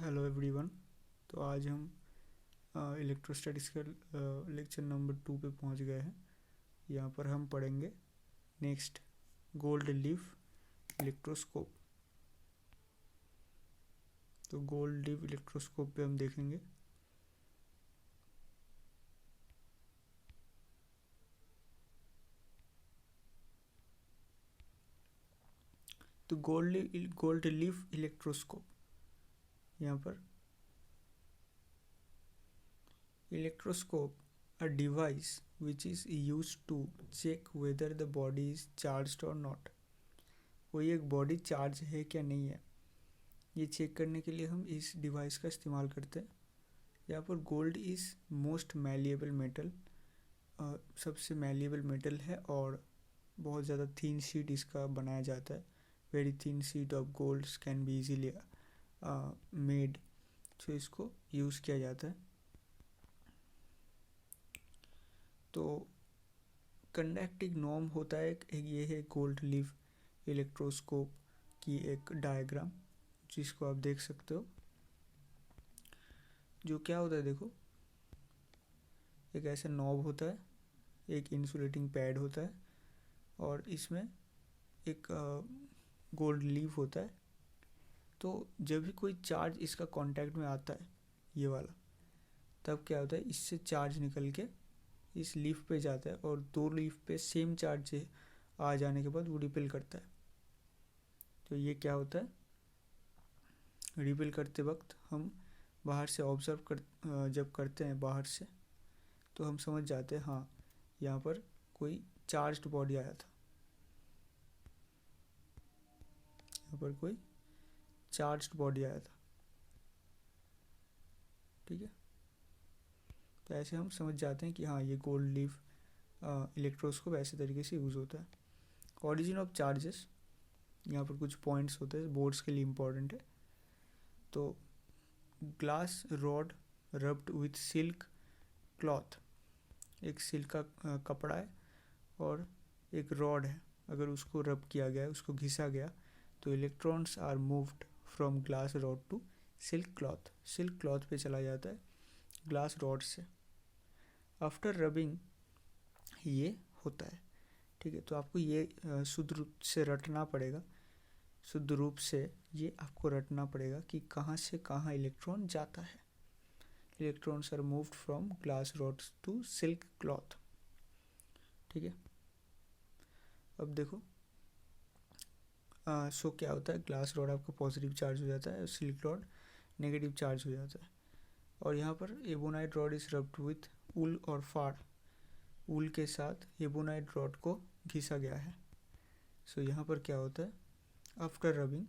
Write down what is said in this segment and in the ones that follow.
Hello everyone. तो आज हम इलेक्ट्रोस्टैटिक्स का लेक्चर नंबर 2 पे पहुंच गए हैं। यहाँ पर हम पढ़ेंगे नेक्स्ट गोल्ड लीफ इलेक्ट्रोस्कोप। तो गोल्ड लीफ इलेक्ट्रोस्कोप पे हम देखेंगे तो गोल्ड लीफ इलेक्ट्रोस्कोप। यहाँ पर electroscope a device which is used to check whether the body is charged or not। कोई एक बॉडी चार्ज है क्या नहीं है, ये चेक करने के लिए हम इस डिवाइस का इस्तेमाल करते हैं। यहाँ पर gold is most malleable metal, सबसे मैलिएबल मेटल है और बहुत ज़्यादा थीन शीट इसका बनाया जाता है। Very thin sheet of gold can be easily made, so इसको यूज़ किया जाता है। तो कंडक्टिंग नॉर्म होता है ये है गोल्ड लीफ इलेक्ट्रोस्कोप की एक डायग्राम, जिसको आप देख सकते हो। जो क्या होता है, देखो, एक ऐसा नॉब होता है, एक इंसुलेटिंग पैड होता है और इसमें एक गोल्ड लीफ होता है। तो जब भी कोई चार्ज इसका कांटेक्ट में आता है, ये वाला, तब क्या होता है, इससे चार्ज निकल के इस लीफ पे जाता है और दो लीफ पे सेम चार्ज आ जाने के बाद वो रिपेल करता है। तो ये क्या होता है, रिपेल करते वक्त हम बाहर से जब करते हैं बाहर से, तो हम समझ जाते हैं हाँ यहाँ पर कोई चार्ज्ड बॉडी आया था, यहाँ पर कोई चार्ज्ड बॉडी आया था। ठीक है, तो ऐसे हम समझ जाते हैं कि हाँ ये गोल्ड लीफ इलेक्ट्रोस्कोप ऐसे तरीके से यूज़ होता है। ऑरिजिन ऑफ चार्जेस, यहाँ पर कुछ पॉइंट्स होते हैं, बोर्ड्स के लिए इम्पोर्टेंट है। तो glass rod rubbed with silk cloth, एक सिल्क का कपड़ा है और एक रॉड है, अगर उसको रब किया गया, उसको घिसा गया, तो electrons are moved from glass rod to silk cloth. Silk cloth पे चला जाता है ग्लास रॉड से। आफ्टर रबिंग ये होता है। ठीक है, तो आपको ये शुद्ध रूप से रटना पड़ेगा, शुद्ध रूप से ये आपको रटना पड़ेगा कि कहाँ से कहाँ इलेक्ट्रॉन जाता है। Electrons are moved from glass rods to silk cloth. ठीक है, अब देखो सो क्या होता है, ग्लास रॉड आपका पॉजिटिव चार्ज हो जाता है और सिल्क रॉड नेगेटिव चार्ज हो जाता है। और यहाँ पर ebonite rod is rubbed with wool और फाड़, ऊल के साथ एबोनाइट रॉड को घिसा गया है। सो यहाँ पर क्या होता है, आफ्टर रबिंग,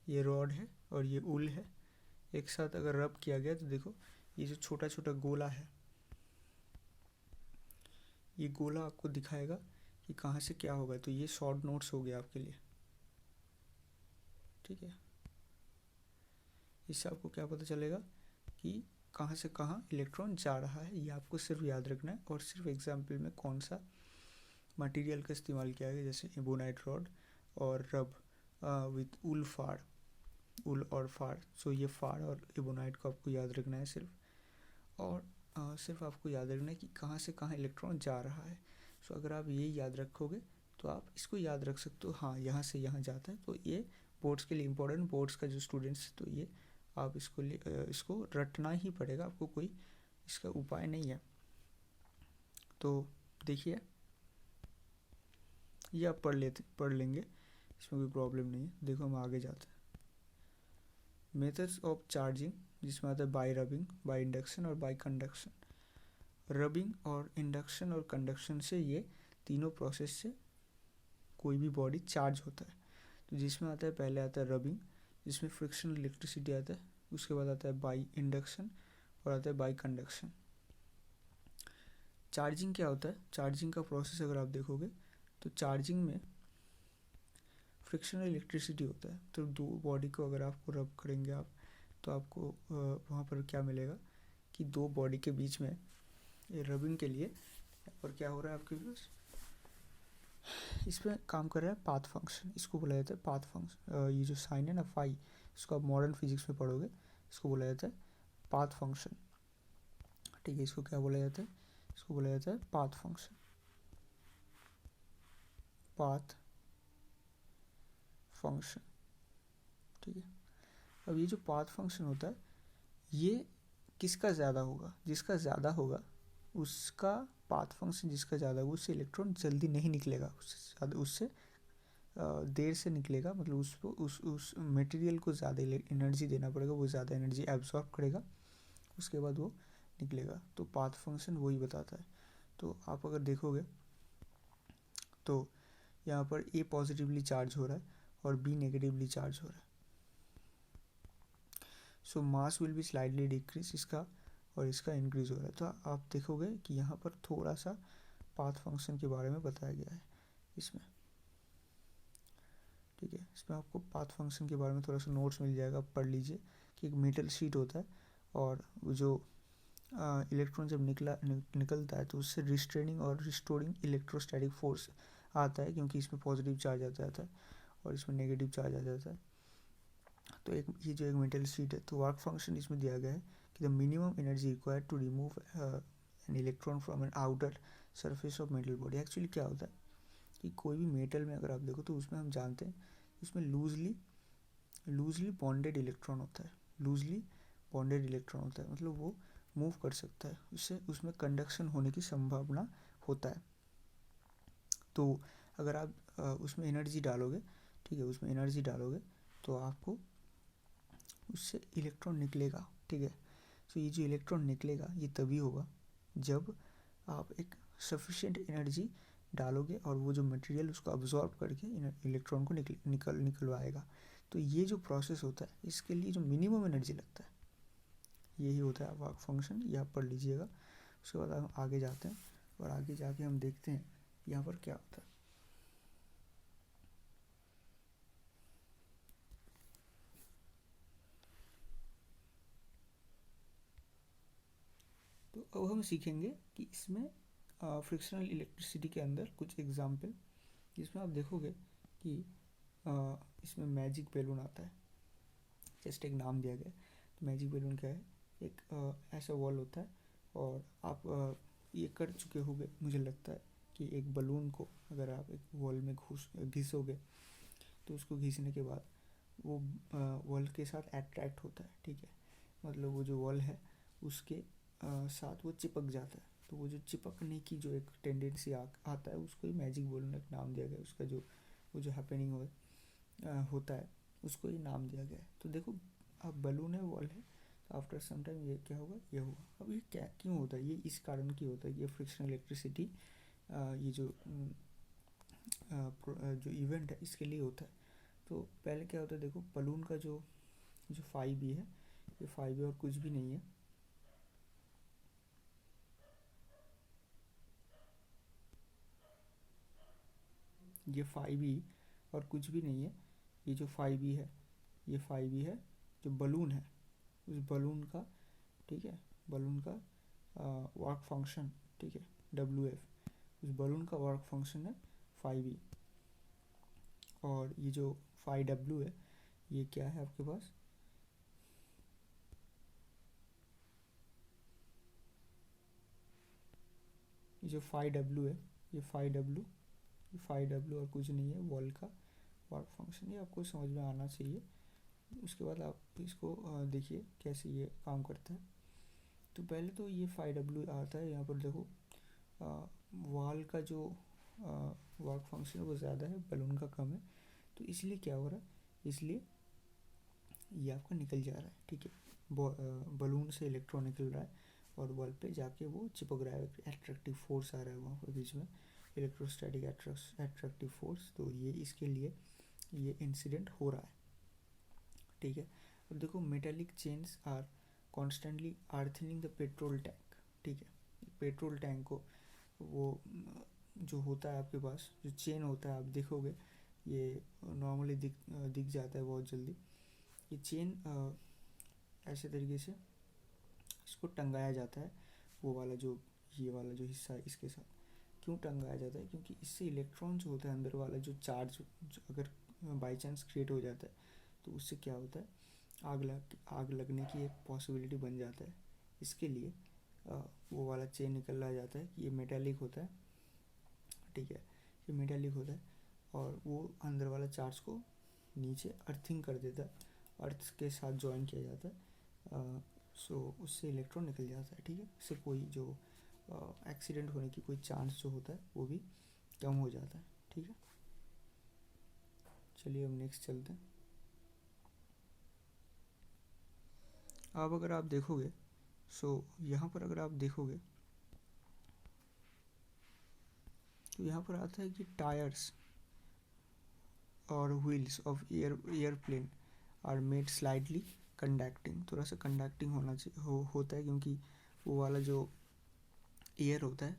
ये रॉड है और ये ऊल है, एक साथ अगर रब किया गया तो देखो ये जो छोटा छोटा गोला है, ये गोला आपको दिखाएगा कि कहाँ से क्या होगा। तो ये शॉर्ट नोट्स हो गया आपके लिए। ठीक है, इससे आपको क्या पता चलेगा कि कहाँ से कहाँ इलेक्ट्रॉन जा रहा है, ये आपको सिर्फ याद रखना है। और सिर्फ एग्जाम्पल में कौन सा मटेरियल का इस्तेमाल किया गया, जैसे एबोनाइट रॉड और रब विथ ऊल फाड़, ऊल और फाड़। सो ये फाड़ और एबोनाइट को आपको याद रखना है सिर्फ, और सिर्फ आपको याद रखना है कि कहाँ से कहाँ इलेक्ट्रॉन जा रहा है। सो अगर आप ये याद रखोगे तो आप इसको याद रख सकते हो, हाँ यहाँ से यहाँ जाता है। तो ये बोर्ड्स के लिए इम्पोर्टेंट, बोर्ड्स का जो स्टूडेंट्स, तो ये आप इसको रटना ही पड़ेगा, आपको कोई इसका उपाय नहीं है। तो देखिए, ये आप पढ़ लेंगे, इसमें कोई प्रॉब्लम नहीं है। देखो हम आगे जाते हैं। मेथड्स ऑफ चार्जिंग, जिसमें आता है बाय रबिंग, बाय इंडक्शन और बाय कंडक्शन। रबिंग और इंडक्शन और कंडक्शन से, ये तीनों प्रोसेस से कोई भी बॉडी चार्ज होता है। तो जिसमें आता है, पहले आता है रबिंग, जिसमें फ्रिक्शनल इलेक्ट्रिसिटी आता है, उसके बाद आता है बाय इंडक्शन और आता है बाय कंडक्शन। चार्जिंग क्या होता है, चार्जिंग का प्रोसेस अगर आप देखोगे तो चार्जिंग में फ्रिक्शनल इलेक्ट्रिसिटी होता है। तो दो बॉडी को अगर आपको रब करेंगे आप, तो आपको वहाँ पर क्या मिलेगा कि दो बॉडी के बीच में ये रबिंग के लिए यहाँ पर क्या हो रहा है आपके पास, इसमें काम कर रहा है पाथ फंक्शन, इसको बोला जाता है पाथ फंक्शन। ये जो साइन है ना, फाई, इसको आप मॉडर्न फिजिक्स में पढ़ोगे, इसको बोला जाता है पाथ फंक्शन। ठीक है, इसको क्या बोला जाता है, इसको बोला जाता है पाथ फंक्शन, पाथ फंक्शन। ठीक है, अब ये जो पाथ फंक्शन होता है ये किसका ज़्यादा होगा, जिसका ज़्यादा होगा उसका पाथ फंक्शन, जिसका ज़्यादा होगा उससे इलेक्ट्रॉन जल्दी नहीं निकलेगा, उससे ज़्यादा, उससे देर से निकलेगा, मतलब उसको उस मटेरियल को ज़्यादा एनर्जी देना पड़ेगा, वो ज़्यादा एनर्जी एब्जॉर्ब करेगा, उसके बाद वो निकलेगा। तो पाथ फंक्शन वही बताता है। तो आप अगर देखोगे तो यहाँ पर ए पॉजिटिवली चार्ज हो रहा है और बी नेगेटिवली चार्ज हो रहा है। So mass will be slightly decrease, इसका और इसका इंक्रीज हो रहा है। तो आप देखोगे कि यहाँ पर थोड़ा सा पाथ फंक्शन के बारे में बताया गया है इसमें। ठीक है, इसमें आपको पाथ फंक्शन के बारे में थोड़ा सा नोट्स मिल जाएगा, पढ़ लीजिए कि एक मेटल शीट होता है और जो इलेक्ट्रॉन जब निकलता है तो उससे रिस्ट्रेनिंग और रिस्टोरिंग इलेक्ट्रोस्टैटिक फोर्स आता है, क्योंकि इसमें पॉजिटिव चार्ज आ जाता है और इसमें नेगेटिव चार्ज आ जाता है। तो एक ये जो एक मेटल शीट है, तो वर्क फंक्शन इसमें दिया गया है कि the minimum energy required to remove an electron from an outer surface of metal body. Actually क्या होता है कि कोई भी मेटल में अगर आप देखो तो उसमें हम जानते हैं उसमें लूजली बॉन्डेड इलेक्ट्रॉन होता है, लूजली बॉन्डेड इलेक्ट्रॉन होता है, मतलब वो मूव कर सकता है, उससे उसमें कंडक्शन होने की संभावना होता है। तो अगर आप उसमें एनर्जी डालोगे, ठीक है, उसमें एनर्जी डालोगे तो आपको उससे इलेक्ट्रॉन निकलेगा। ठीक है, तो ये जो इलेक्ट्रॉन निकलेगा ये तभी होगा जब आप एक सफिशिएंट एनर्जी डालोगे और वो जो मटेरियल उसको अब्जॉर्ब करके इलेक्ट्रॉन को निकलवाएगा। तो ये जो प्रोसेस होता है इसके लिए जो मिनिमम एनर्जी लगता है यही होता है वर्क फंक्शन, ये आप पढ़ लीजिएगा। उसके बाद हम आगे जाते हैं और आगे जाके हम देखते हैं यहाँ पर क्या होता है। तो अब हम सीखेंगे कि इसमें फ्रिक्शनल इलेक्ट्रिसिटी के अंदर कुछ एग्जाम्पल, जिसमें आप देखोगे कि इसमें मैजिक बैलून आता है, जस्ट एक नाम दिया गया है। तो मैजिक बैलून क्या है, एक ऐसा वॉल होता है और आप ये कर चुके होंगे मुझे लगता है कि एक बलून को अगर आप एक वॉल में घिसोगे तो उसको घिसने के बाद वो वॉल के साथ अट्रैक्ट होता है। ठीक है, मतलब वो जो वॉल है उसके साथ वो चिपक जाता है। तो वो जो चिपकने की जो एक टेंडेंसी आता है उसको ही मैजिक बैलून एक नाम दिया गया, उसका जो वो जो हैपनिंग होता है उसको ही नाम दिया गया है। तो देखो अब बलून है, वॉल है, तो आफ्टर सम टाइम ये क्या होगा, ये होगा। अब ये क्या क्यों होता है, ये इस कारण की होता है, ये फ्रिक्शनल इलेक्ट्रिसिटी ये जो इवेंट है इसके लिए होता है। तो पहले क्या होता है, देखो बलून का जो जो फाई बी है, ये फाई बी और कुछ भी नहीं है, ये फाई बी और कुछ भी नहीं है, ये जो फाई बी है, ये फाई बी है जो बलून है, उस बलून का, ठीक है, बलून का वर्क फंक्शन, ठीक है, डब्ल्यू एफ, उस बलून का वर्क फंक्शन है फाई बी। और ये जो फाई डब्ल्यू है ये क्या है आपके पास, ये जो फाई डब्ल्यू है, ये फाई डब्ल्यू और कुछ नहीं है, वॉल का वर्क फंक्शन, ये आपको समझ में आना चाहिए। उसके बाद आप इसको देखिए कैसे ये काम करता है। तो पहले तो ये फाई डब्ल्यू आता है, यहाँ पर देखो वॉल का जो वर्क फंक्शन है वो ज़्यादा है, बलून का कम है, तो इसलिए क्या हो रहा है, इसलिए ये आपका निकल जा रहा है। ठीक है, बलून से इलेक्ट्रॉन निकल रहा है और वॉल पे जाके वो चिपक रहा है, एट्रैक्टिव फोर्स आ रहा है वहाँ पर बीच में, इलेक्ट्रोस्टैटिक एट्रैक्टिव फोर्स। तो ये इसके लिए ये इंसिडेंट हो रहा है। ठीक है, अब देखो metallic chains are constantly earthing the petrol tank. ठीक है, पेट्रोल टैंक को वो जो होता है आपके पास जो चेन होता है, आप देखोगे ये नॉर्मली दिख जाता है बहुत जल्दी। ये चेन ऐसे तरीके से इसको टंगाया जाता है, वो वाला जो ये वाला जो हिस्सा है इसके साथ। क्यों टंगाया जाता है, क्योंकि इससे इलेक्ट्रॉन जो होता है अंदर वाला जो चार्ज अगर बाई चांस क्रिएट हो जाता है तो उससे क्या होता है, आग लगने की एक पॉसिबिलिटी बन जाता है। इसके लिए वो वाला चेन निकल आ जाता है कि ये मेटालिक होता है, ठीक है, ये मेटालिक होता है और वो अंदर वाला चार्ज को नीचे अर्थिंग कर देता है, अर्थ के साथ ज्वाइन किया जाता है। सो उससे इलेक्ट्रॉन निकल जाता है, ठीक है। इससे कोई जो एक्सीडेंट होने की कोई चांस जो होता है वो भी कम हो जाता है, ठीक है। चलिए अब नेक्स्ट चलते हैं। अब अगर आप देखोगे, सो यहाँ पर अगर आप देखोगे तो यहाँ पर आता है कि टायर्स और wheels of airplane are made slightly conducting. थोड़ा सा कंडक्टिंग होना चाहिए होता है, क्योंकि वो वाला जो एयर होता है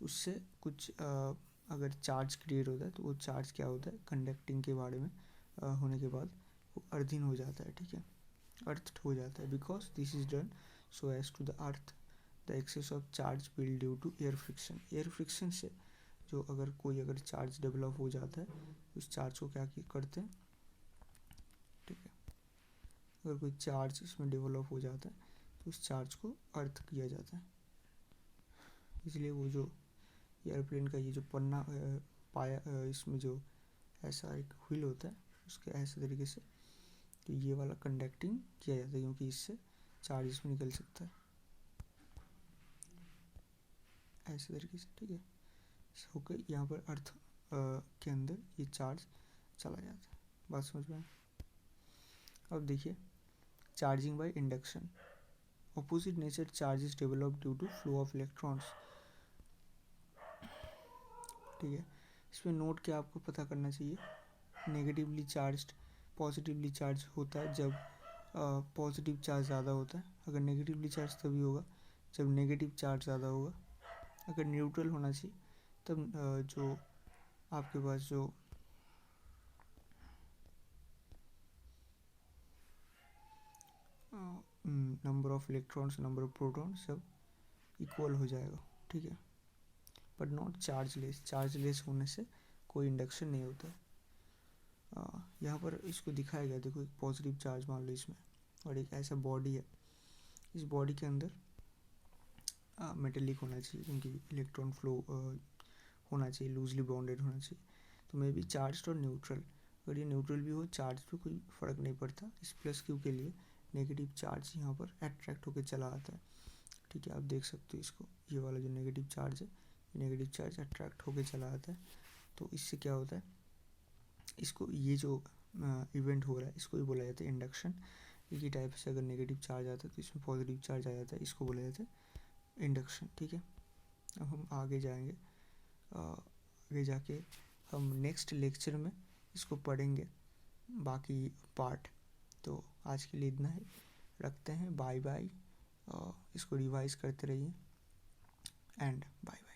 उससे कुछ अगर चार्ज क्रिएट होता है तो वो चार्ज क्या होता है, कंडक्टिंग के बारे में होने के बाद वो अर्थिंग हो जाता है, ठीक है, अर्थ हो जाता है। Because this is done so as to the earth the excess of charge will due to air friction. Air friction से जो अगर चार्ज डेवलप हो जाता है उस चार्ज को क्या करते हैं, ठीक है, अगर कोई चार्ज इसमें डेवलप हो जाता है तो उस चार्ज को अर्थ किया जाता है। इसलिए वो जो एयरप्लेन का ये जो पन्ना पाया इसमें जो ऐसा एक व्हील होता है उसके ऐसे तरीके से तो ये वाला कंडक्टिंग किया जाता है, क्योंकि इससे चार्ज इसमें निकल सकता है ऐसे तरीके से, ठीक है। होकर यहाँ पर अर्थ के अंदर ये चार्ज चला जाता है। बात समझ में आए? अब देखिए, charging by induction, opposite nature charges develop due to flow of electrons, ठीक है। इसमें नोट क्या आपको पता करना चाहिए, नेगेटिवली चार्ज्ड पॉजिटिवली चार्ज होता है जब पॉजिटिव चार्ज ज़्यादा होता है। अगर नेगेटिवली चार्ज तभी होगा जब नेगेटिव चार्ज ज़्यादा होगा। अगर न्यूट्रल होना चाहिए तब जो आपके पास जो number of electrons, number of proton सब इक्वल हो जाएगा, ठीक है। बट नॉट चार्जलेस, चार्जलेस होने से कोई इंडक्शन नहीं होता है। यहाँ पर इसको दिखाया गया, देखो एक पॉजिटिव चार्ज मान लो इसमें और एक ऐसा बॉडी है, इस बॉडी के अंदर मेटेलिक होना चाहिए क्योंकि इलेक्ट्रॉन फ्लो होना चाहिए, लूजली बाउंडेड होना चाहिए। तो मे बी चार्ज और न्यूट्रल, अगर ये न्यूट्रल भी हो चार्ज पे कोई फ़र्क नहीं पड़ता। इस प्लस क्यू के लिए नेगेटिव चार्ज यहाँ पर अट्रैक्ट होकर चला आता है, ठीक है। आप देख सकते हो इसको, ये वाला जो नेगेटिव चार्ज है नेगेटिव चार्ज अट्रैक्ट होकर चला आता है। तो इससे क्या होता है, इसको ये जो इवेंट हो रहा है इसको ही बोला जाता है इंडक्शन। एक ही टाइप से अगर नेगेटिव चार्ज आता है तो इसमें पॉजिटिव चार्ज आ जाता है, इसको बोला जाता है इंडक्शन, ठीक है। अब हम आगे जाएंगे, आगे जाके हम नेक्स्ट लेक्चर में इसको पढ़ेंगे बाकी पार्ट। तो आज के लिए इतना ही, रखते हैं, बाय बाय। इसको रिवाइज करते रहिए एंड बाय बाय।